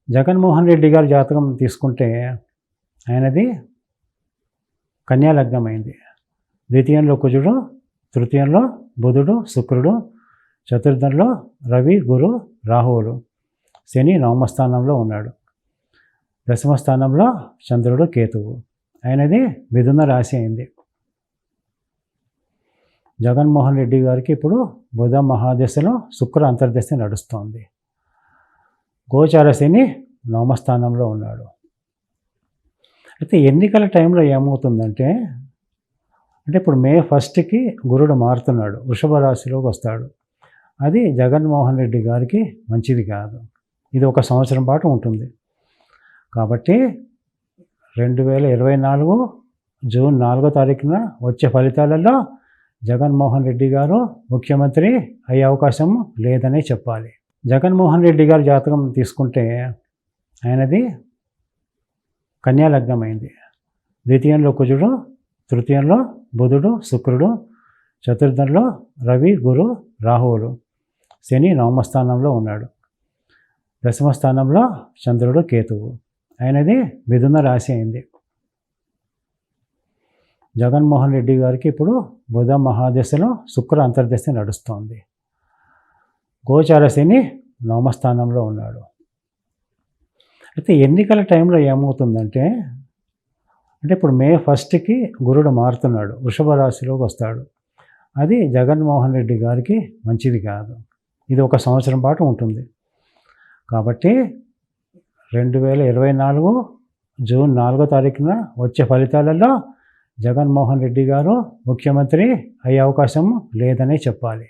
జగన్మోహన్ రెడ్డి గారి జాతకం తీసుకుంటే ఆయనది కన్యా లగ్నం అయింది. ద్వితీయంలో కుజుడు, తృతీయంలో బుధుడు, శుక్రుడు, చతుర్థంలో రవి, గురు, రాహువులు, శని నవమ స్థానంలో ఉన్నాడు. దశమ స్థానంలో చంద్రుడు, కేతువు. ఆయనది మిథున రాశి అయింది. జగన్మోహన్ రెడ్డి గారికి ఇప్పుడు బుధ మహాదశలో శుక్ర అంతర్దశ నడుస్తోంది. గోచార శని నవమ స్థానంలో ఉన్నాడు. అయితే ఎన్నికల టైంలో ఏమవుతుందంటే ఇప్పుడు మే 1కి గురుడు మారుతున్నాడు, వృషభ రాశిలోకి వస్తాడు. అది జగన్మోహన్ రెడ్డి గారికి మంచిది కాదు. ఇది 1 సంవత్సరం పాటు ఉంటుంది. కాబట్టి 2024 జూన్ 4వ తారీఖున వచ్చే ఫలితాలలో జగన్మోహన్ రెడ్డి గారు ముఖ్యమంత్రి అయ్యే అవకాశం లేదనే చెప్పాలి. జగన్మోహన్ రెడ్డి గారి జాతకం తీసుకుంటే ఆయనది కన్యా లగ్నం అయింది. ద్వితీయంలో కుజుడు, తృతీయంలో బుధుడు, శుక్రుడు, చతుర్థంలో రవి, గురు, రాహువులు, శని నవమ స్థానంలో ఉన్నాడు. దశమ స్థానంలో చంద్రుడు, కేతువు. ఆయనది మిథున రాశి అయింది. జగన్మోహన్ రెడ్డి గారికి ఇప్పుడు బుధ మహాదశలో శుక్ర అంతర్దశ నడుస్తోంది. గోచార శని నవమ స్థానంలో ఉన్నాడు. అయితే ఎన్నికల టైంలో ఏమవుతుందంటే ఇప్పుడు మే 1కి గురుడు మారుతున్నాడు, వృషభ రాశిలోకి వస్తాడు. అది జగన్మోహన్ రెడ్డి గారికి మంచిది కాదు. ఇది 1 సంవత్సరం పాటు ఉంటుంది. కాబట్టి 2024 జూన్ 4వ తారీఖున వచ్చే ఫలితాలలో జగన్మోహన్ రెడ్డి గారు ముఖ్యమంత్రి అయ్యే అవకాశం లేదనే చెప్పాలి.